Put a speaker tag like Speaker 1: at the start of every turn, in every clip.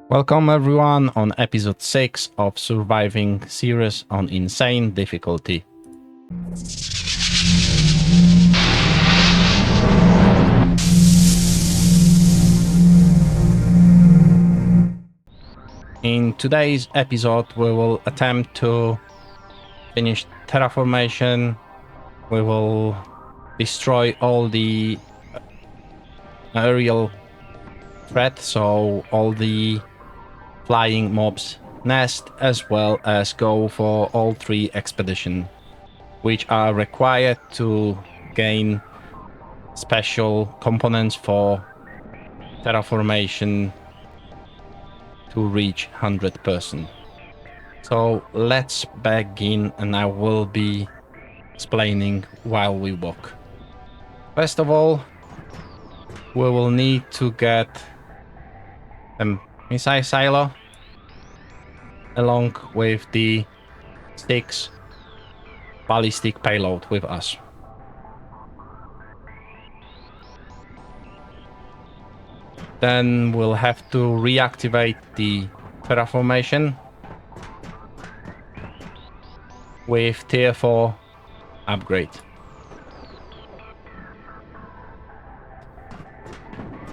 Speaker 1: Welcome everyone on episode 6 of Surviving Ceres on Insane difficulty. In today's episode we will attempt to finish terraformation. We will destroy all the aerial threat, so all the flying mobs nest, as well as go for all 3 expeditions, which are required to gain special components for terraformation to reach 100%. So let's begin, and I will be explaining while we walk. First of all, we will need to get a missile silo along with the 6 ballistic payload with us. Then we'll have to reactivate the terraformation with tier 4 upgrade.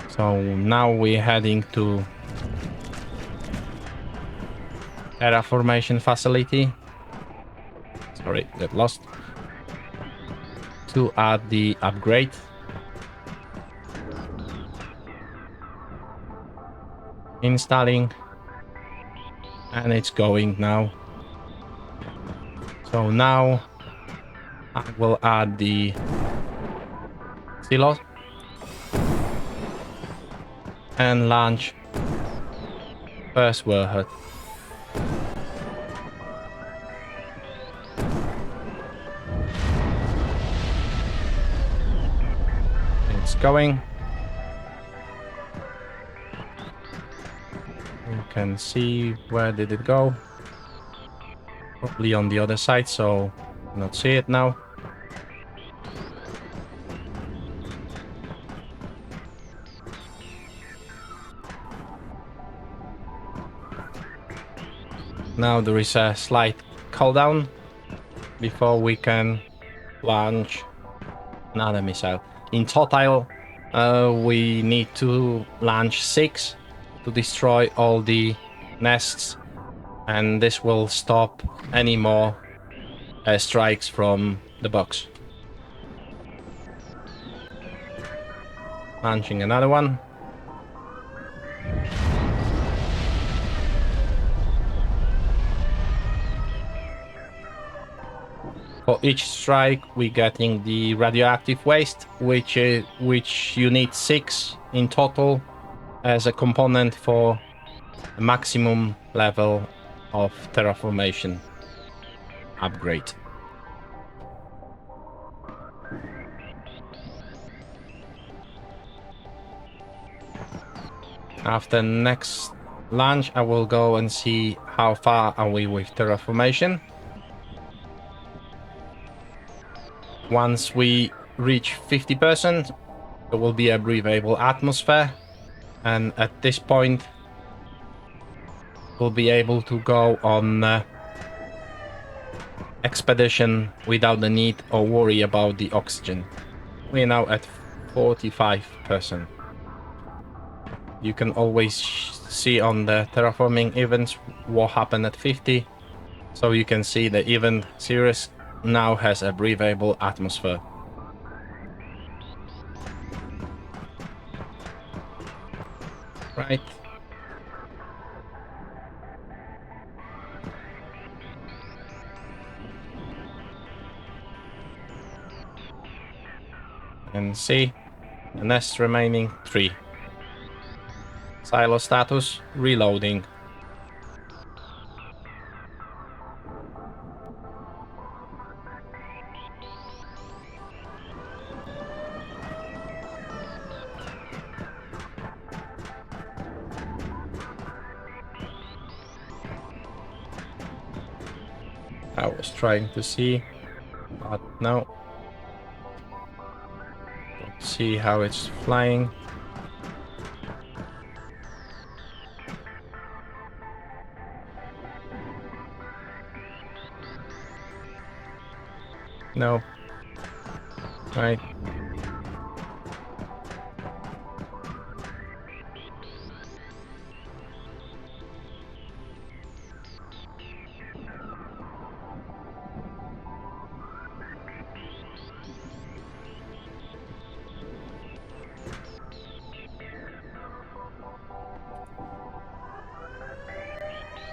Speaker 1: So now we're heading to terraformation facility. Sorry, got lost. To add the upgrade. Installing, and it's going now. So now I will add the silos and launch first warhead. It's going. You can see where did it go. Probably on the other side, so not see it now. Now there is a slight cooldown before we can launch another missile. In total, we need to launch 6 to destroy all the nests, and this will stop any more strikes from the box. Launching another one. For each strike, we're getting the radioactive waste, which you need 6 in total as a component for a maximum level of terraformation upgrade. After next launch, I will go and see how far are we with terraformation. Once we reach 50%, there will be a breathable atmosphere, and at this point we'll be able to go on expedition without the need or worry about the oxygen. We're now at 45%. You can always see on the terraforming events what happened at 50, so you can see that even Ceres now has a breathable atmosphere. Right. And see, the nest remaining 3. Silo status, reloading. I was trying to see, but no. Let's see how it's flying. No. Right.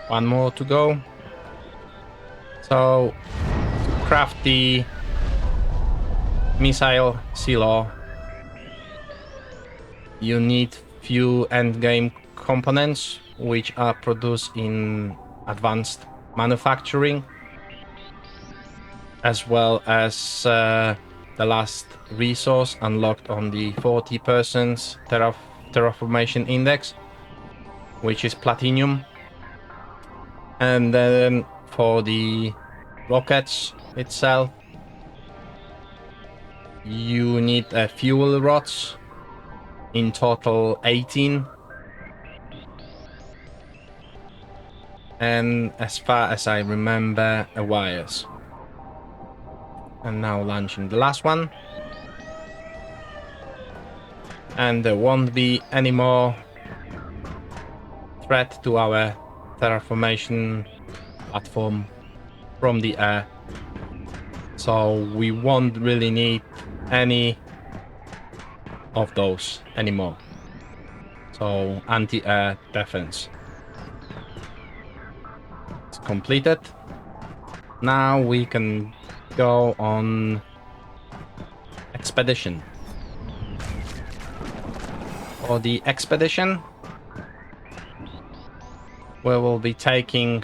Speaker 1: One more to go. So, to craft the missile silo, you need few endgame components which are produced in advanced manufacturing, as well as the last resource unlocked on the 40% terraformation index, which is platinum. And then for the rockets itself, you need fuel rods, in total 18. And as far as I remember, wires. And now launching the last one. And there won't be any more threat to our terraformation platform from the air. So we won't really need any of those anymore. So anti-air defense. It's completed. Now we can go on expedition. For the expedition, we will be taking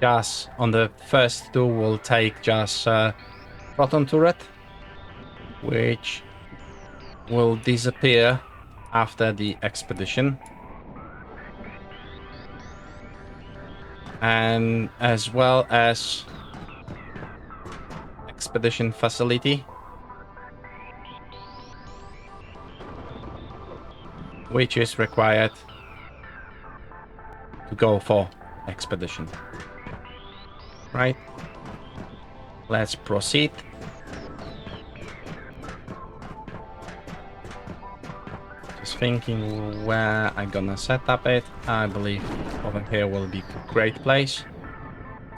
Speaker 1: just on the first two, we'll take just proton turret, which will disappear after the expedition. And as well as expedition facility, which is required to go for expedition. Right? Let's proceed. Just thinking where I'm gonna set up it. I believe over here will be a great place.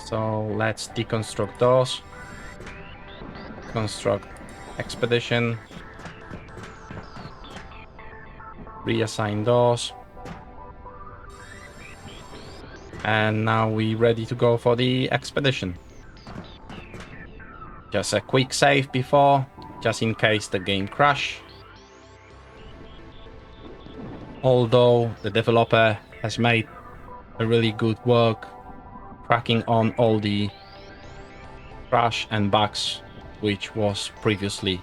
Speaker 1: So let's deconstruct those. Construct expedition. Reassign those. And now we're ready to go for the expedition. Just a quick save before, just in case the game crash. Although the developer has made a really good work cracking on all the crash and bugs which was previously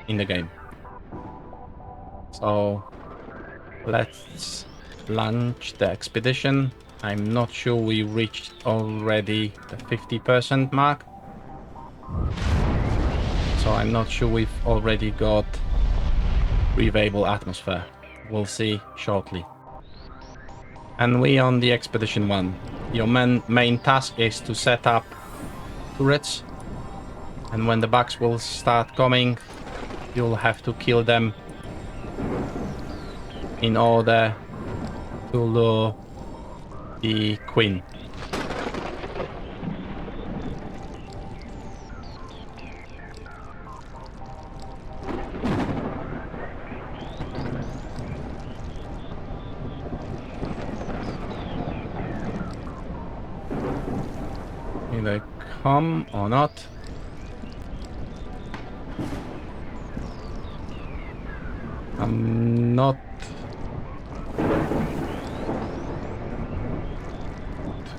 Speaker 1: in the game. So let's launch the expedition. I'm not sure we reached already the 50% mark. So I'm not sure we've already got breathable atmosphere. We'll see shortly. And we on the expedition 1. Your main task is to set up turrets. And when the bugs will start coming, you'll have to kill them in order to lure the queen. Will they come or not? I'm not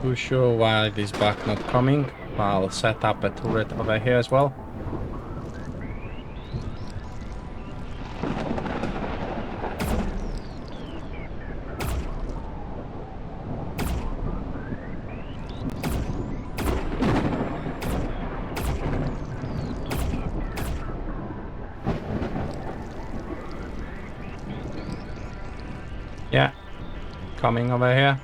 Speaker 1: too sure why this bug not coming. I'll set up a turret over here as well. Yeah, coming over here.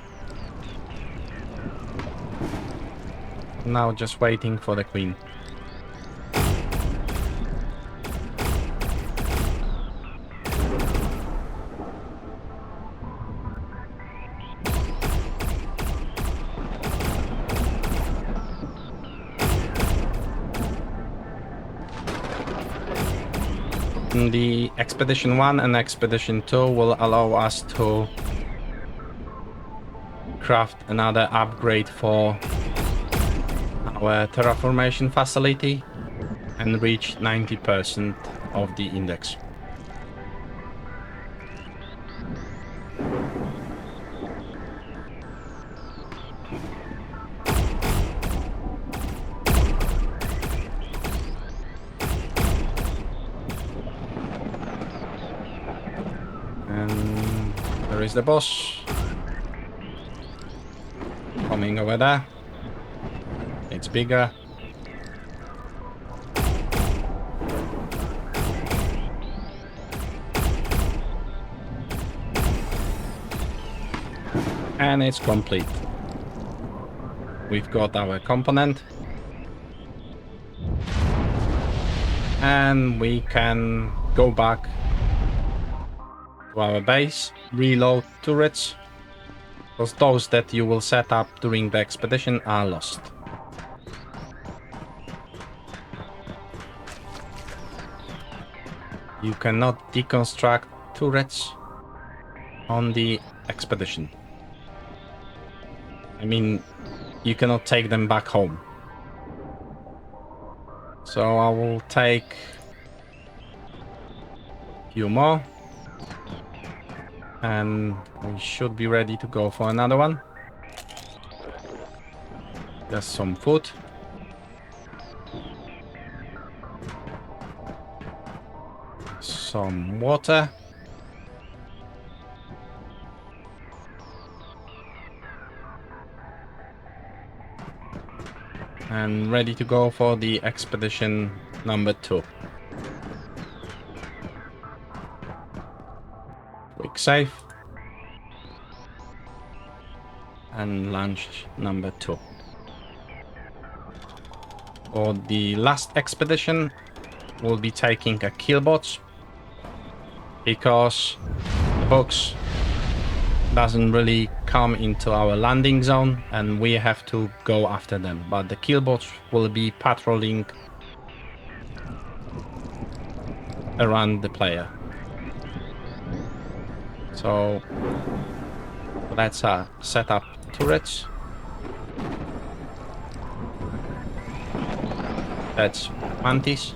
Speaker 1: Now just waiting for the queen. The Expedition 1 and Expedition 2 will allow us to craft another upgrade for our terraformation facility and reach 90% of the index. And there is the boss coming over there. It's bigger. And it's complete. We've got our component. And we can go back to our base, reload turrets, because those that you will set up during the expedition are lost. You cannot deconstruct turrets on the expedition. I mean, you cannot take them back home. So I will take a few more. And we should be ready to go for another one. Just some food. Some water. And ready to go for the expedition number 2. Quick save. And launch number 2. For the last expedition, we'll be taking a killbot because the box doesn't really come into our landing zone and we have to go after them. But the killbots will be patrolling around the player. So let's set up turrets. That's Mantis.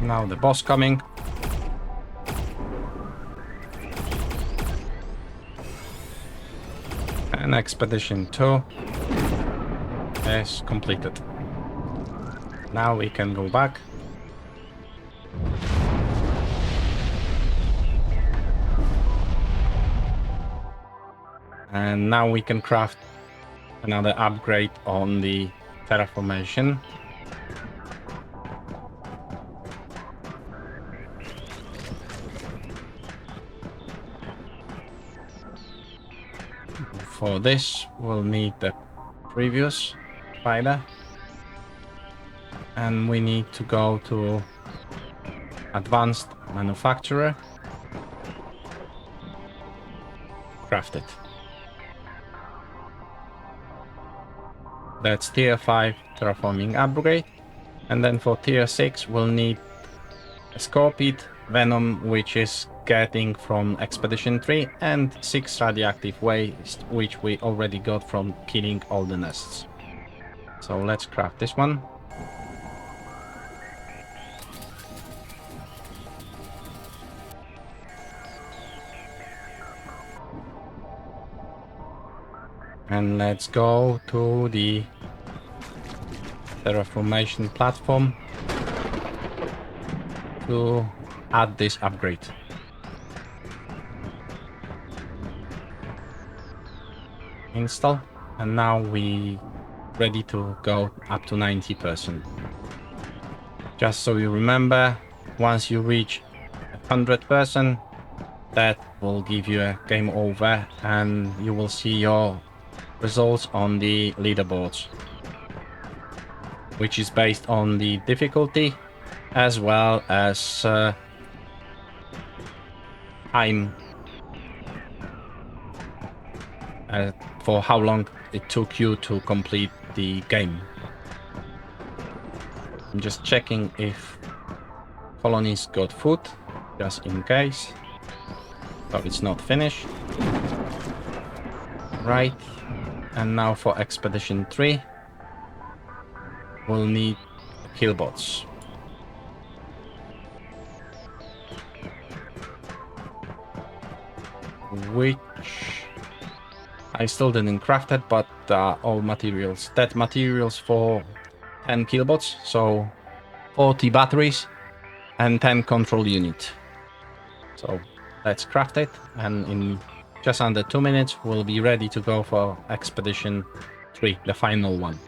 Speaker 1: Now the boss coming. And expedition 2 is completed. Now we can go back. And now we can craft another upgrade on the terraformation. For this, we'll need the previous spider. And we need to go to advanced manufacturer. Craft it. That's tier 5 terraforming upgrade. And then for tier 6, we'll need a Scorpion Venom, which is getting from Expedition 3, and 6 radioactive waste, which we already got from killing all the nests. So let's craft this one. And let's go to the terraformation platform to add this upgrade. Install, and now we ready to go up to 90%. Just so you remember, once you reach 100%, that will give you a game over and you will see your results on the leaderboards, which is based on the difficulty as well as time for how long it took you to complete the game. I'm just checking if colonies got food, just in case. So it's not finished. Right. And now for Expedition 3, we'll need killbots. Which I still didn't craft it, but all materials. That materials for 10 killbots, so 40 batteries and 10 control unit. So let's craft it, and in just under 2 minutes we'll be ready to go for Expedition 3, the final one.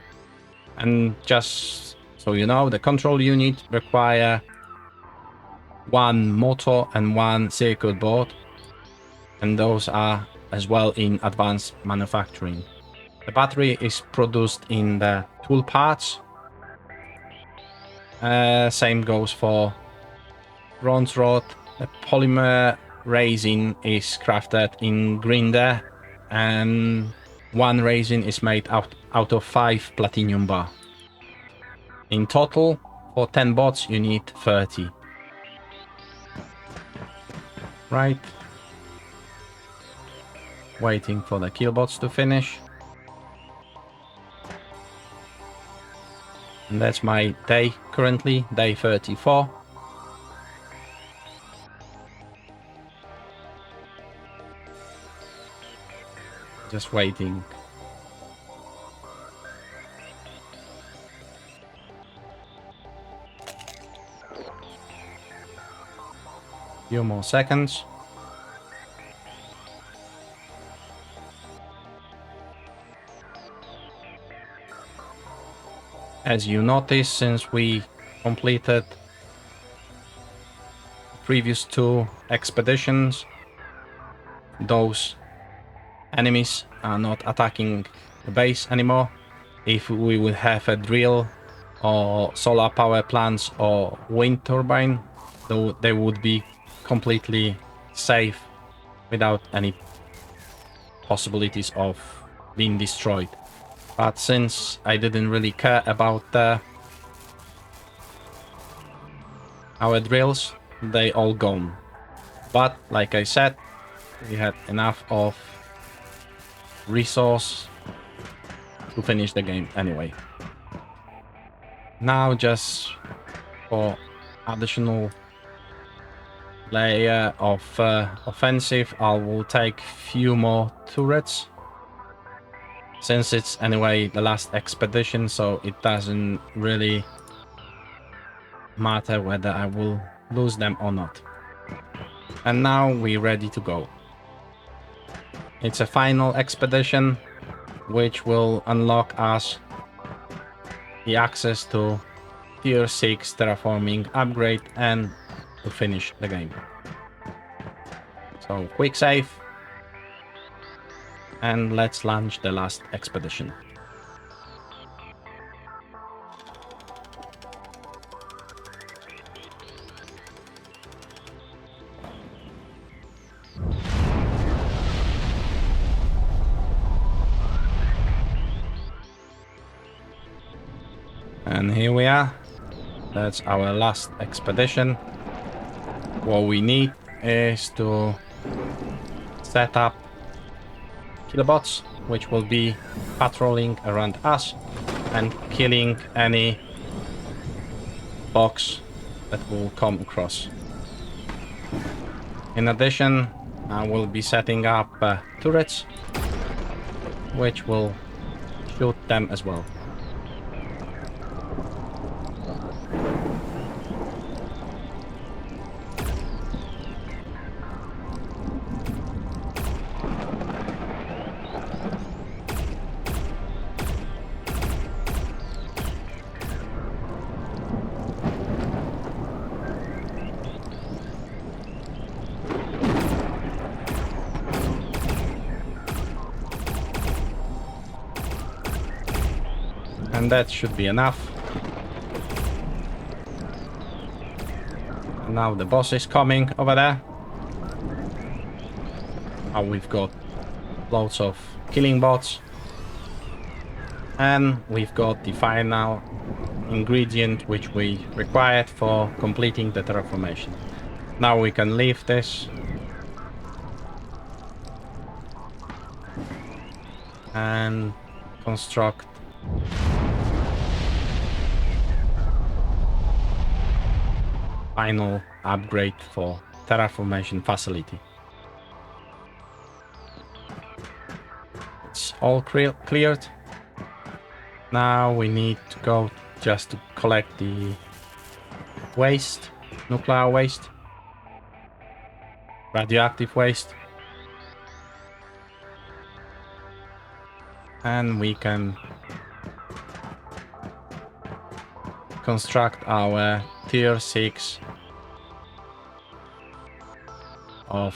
Speaker 1: And just so you know, the control unit require 1 motor and 1 circuit board, and those are as well in advanced manufacturing. The battery is produced in the tool parts. Same goes for bronze rod. The polymer resin is crafted in grinder, and 1 resin is made out of 5 platinum bar. In total, for 10 bots, you need 30. Right. Waiting for the killbots to finish. And that's my day currently, day 34. Just waiting. Few more seconds. As you notice, since we completed previous 2 expeditions, those enemies are not attacking the base anymore. If we would have a drill or solar power plants or wind turbine, though they would be completely safe without any possibilities of being destroyed. But since I didn't really care about our drills, they all gone. But like I said, we had enough of resource to finish the game anyway. Now just for additional layer of offensive, I will take few more turrets. Since it's anyway the last expedition, so it doesn't really matter whether I will lose them or not. And now we're ready to go. It's a final expedition which will unlock us the access to tier 6 terraforming upgrade and to finish the game. So quick save. And let's launch the last expedition. And here we are. That's our last expedition. What we need is to set up killbots, which will be patrolling around us and killing any box that will come across. In addition, I will be setting up turrets, which will shoot them as well. And that should be enough. Now the boss is coming over there. Now we've got loads of killing bots. And we've got the final ingredient which we required for completing the terraformation. Now we can leave this. And construct final upgrade for terraformation facility. It's all cleared. Now we need to go just to collect the waste, nuclear waste, radioactive waste. And we can construct our tier 6 of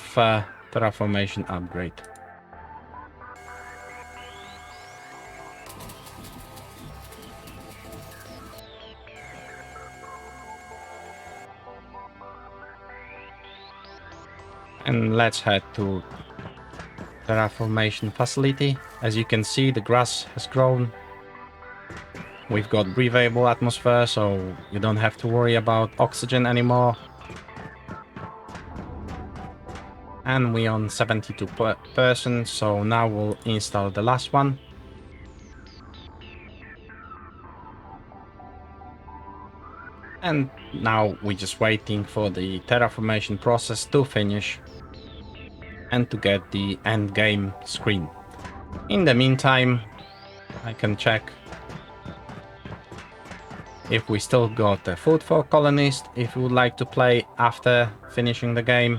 Speaker 1: terraformation upgrade. And let's head to terraformation facility. As you can see, the grass has grown. We've got breathable atmosphere, so you don't have to worry about oxygen anymore. And we're on 72%, so now we'll install the last one. And now we're just waiting for the terraformation process to finish and to get the end game screen. In the meantime, I can check if we still got the food for colonists, if you would like to play after finishing the game.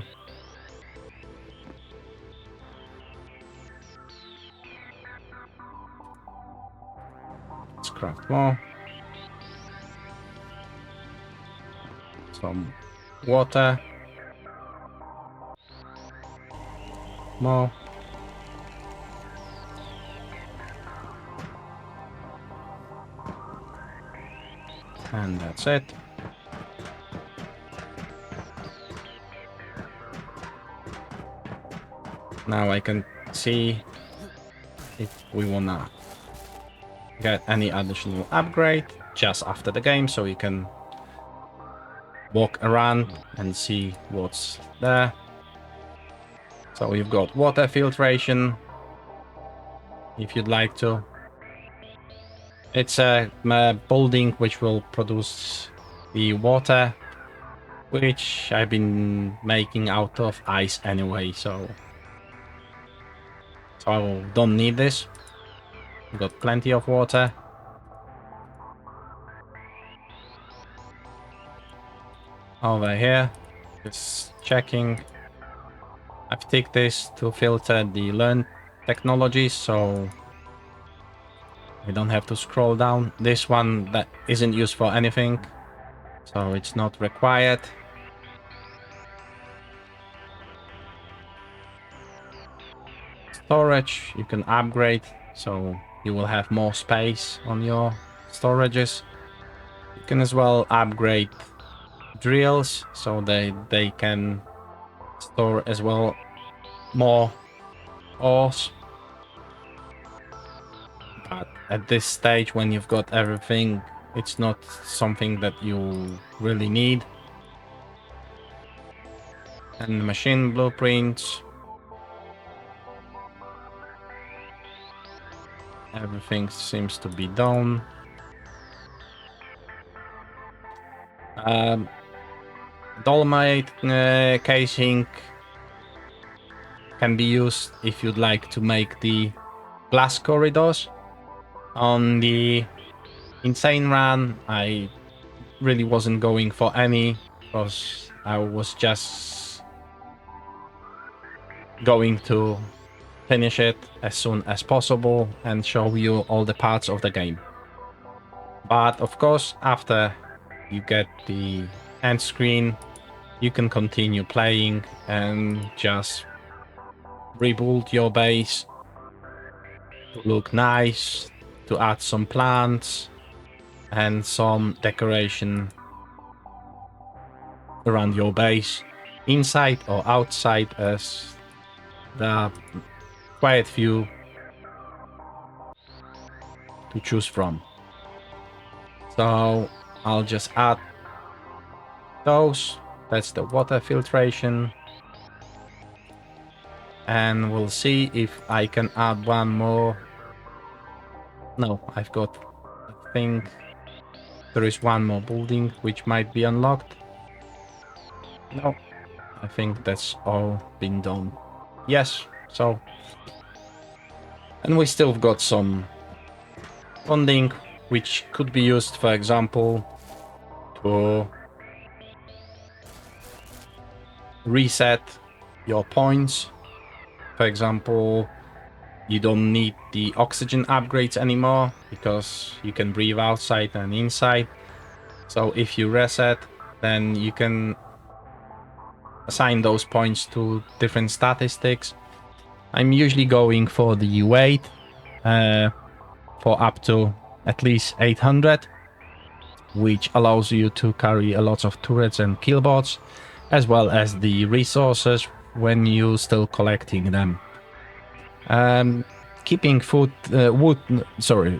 Speaker 1: Let's craft more. Some water. More. And that's it. Now I can see if we wanna get any additional upgrade just after the game, so you can walk around and see what's there. So we've got water filtration, if you'd like to. It's a building which will produce the water, which I've been making out of ice anyway, so I don't need this. We've got plenty of water. Over here, just checking. I've ticked this to filter the learn technologies, so we don't have to scroll down. This one that isn't used for anything, so it's not required. Storage, you can upgrade, so you will have more space on your storages. You can as well upgrade drills, so they can store as well more ores. But at this stage, when you've got everything, it's not something that you really need. And machine blueprints. Everything seems to be done. Dolomite casing can be used if you'd like to make the glass corridors. On the insane run, I really wasn't going for any, because I was just going to finish it as soon as possible and show you all the parts of the game. But of course, after you get the end screen, you can continue playing and just rebuild your base to look nice, to add some plants, and some decoration around your base, inside or outside, as there are quite a few to choose from. So I'll just add those. That's the water filtration. And we'll see if I can add one more. No, I've got, I think there is one more building which might be unlocked. No, I think that's all been done. Yes, so. And we still got some funding which could be used, for example, to reset your points. For example, you don't need the oxygen upgrades anymore because you can breathe outside and inside. So if you reset, then you can assign those points to different statistics. I'm usually going for the weight for up to at least 800, which allows you to carry a lot of turrets and killbots, as well as the resources when you're still collecting them. Keeping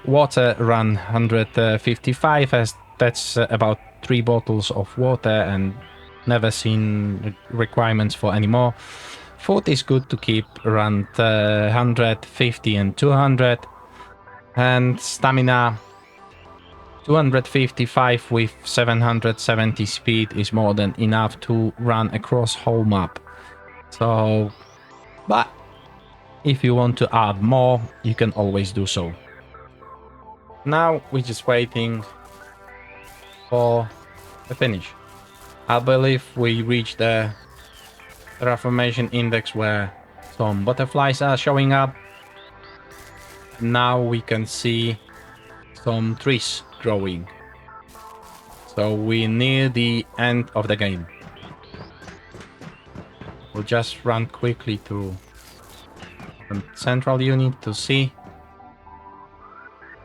Speaker 1: water around 155, as that's about 3 bottles of water, and never seen requirements for any more. Food is good to keep around 150 and 200, and stamina 255 with 770 speed is more than enough to run across whole map. So, but if you want to add more, you can always do so. Now we're just waiting for the finish. I believe we reached the terraformation index where some butterflies are showing up. Now we can see some trees growing. So we're near the end of the game. We'll just run quickly to central unit to see.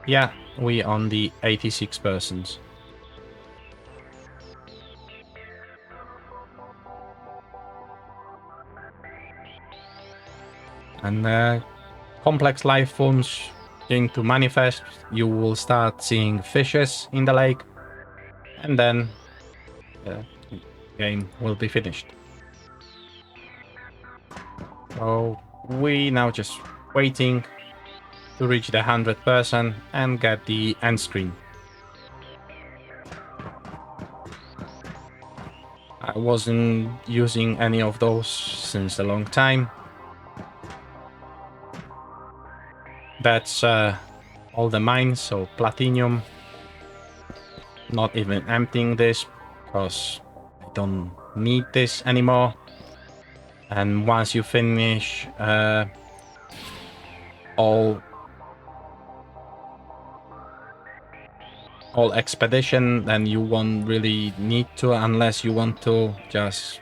Speaker 1: Yeah, we on the 86%. And complex life forms going to manifest. You will start seeing fishes in the lake, and then the game will be finished. So we now just waiting to reach the 100% and get the end screen. I wasn't using any of those since a long time. That's all the mines, so platinum. Not even emptying this because I don't need this anymore. And once you finish all expedition, then you won't really need to, unless you want to just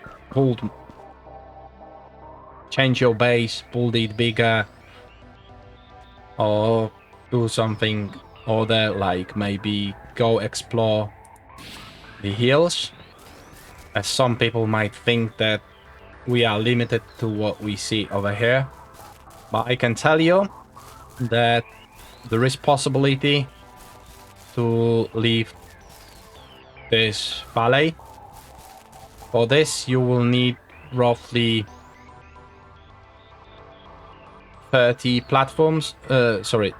Speaker 1: change your base, build it bigger, or do something other, like maybe go explore the hills, as some people might think that we are limited to what we see over here. But I can tell you that there is possibility to leave this valley. For this, you will need roughly 30 platforms, 30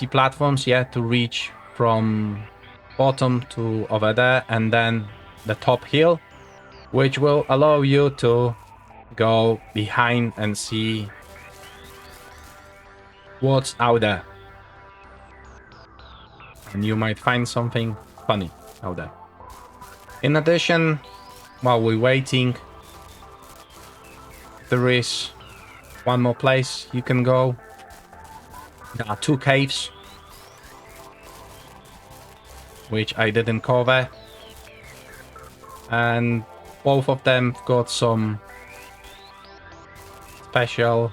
Speaker 1: platforms, yeah, to reach from bottom to over there, and then the top hill, which will allow you to go behind and see what's out there. And you might find something funny out there. In addition, while we're waiting, there is one more place you can go. There are 2 caves, which I didn't cover, and both of them got some special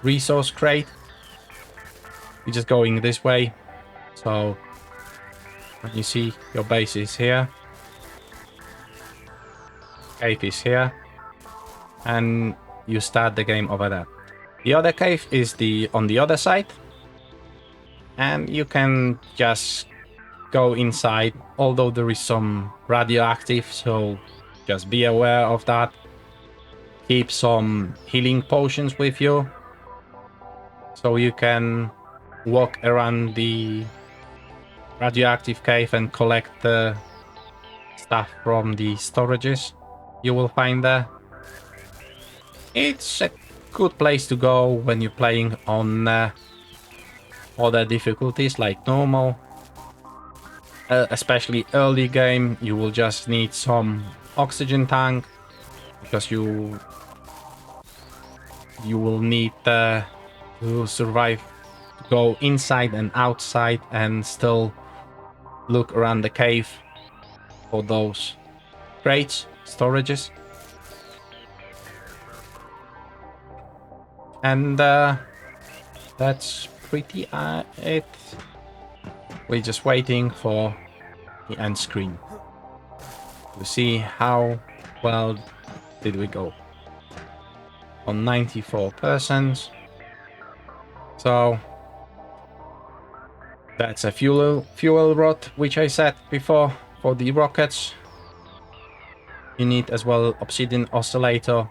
Speaker 1: resource crate. We're just going this way, so And you see your base is here. Cave is here. And you start the game over there. The other cave is on the other side. And you can just go inside, although there is some radioactive, so just be aware of that. Keep some healing potions with you, so you can walk around the radioactive cave and collect the stuff from the storages you will find there. It's a good place to go when you're playing on other difficulties like normal. Especially early game, you will just need some oxygen tank, because you will need to survive, to go inside and outside and still look around the cave for those crates, storages. And that's pretty it. We're just waiting for the end screen to see how well did we go. On 94%. So that's a fuel rod, which I said before for the rockets. You need as well obsidian oscillator,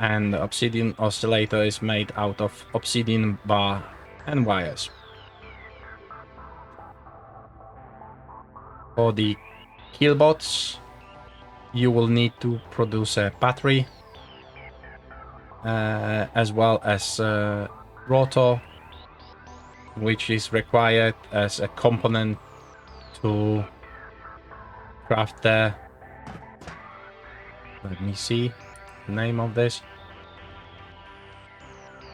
Speaker 1: and the obsidian oscillator is made out of obsidian bar and wires. For the killbots, you will need to produce a battery, as well as rotor, which is required as a component to craft the, let me see the name of this,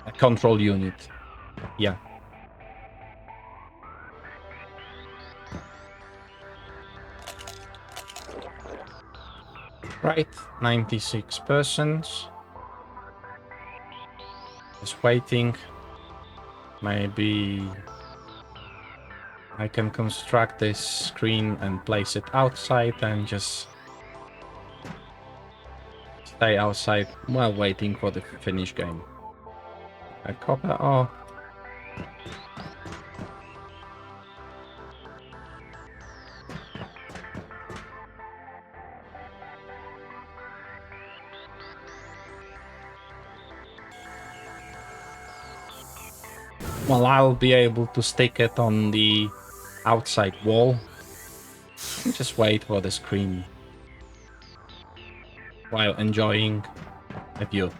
Speaker 1: a control unit. Yeah. Right, 96%. Just waiting. Maybe I can construct this screen and place it outside and just stay outside while waiting for the finished game. A copper ore. Well, I'll be able to stick it on the outside wall. Just wait for the screen while enjoying the view.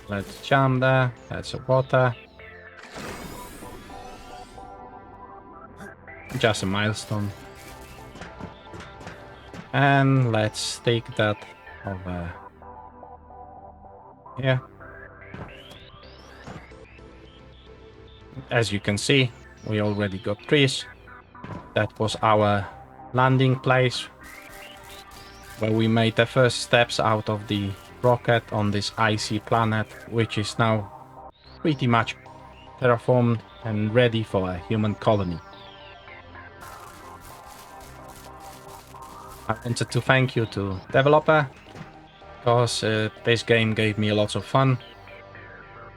Speaker 1: Let's jump there. That's a water. Just a milestone. And let's stick that over here. As you can see, we already got trees. That was our landing place, where we made the first steps out of the rocket on this icy planet, which is now pretty much terraformed and ready for a human colony. I wanted to thank you to developer, because this game gave me lots of fun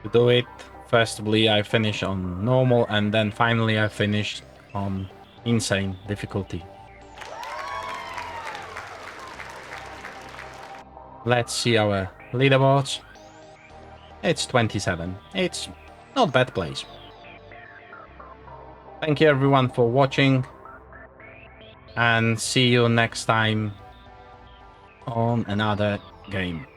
Speaker 1: to do it. Firstly, I finished on normal, and then finally I finished on insane difficulty. Let's see our leaderboards. It's 27. It's not a bad place. Thank you everyone for watching, and see you next time on another game.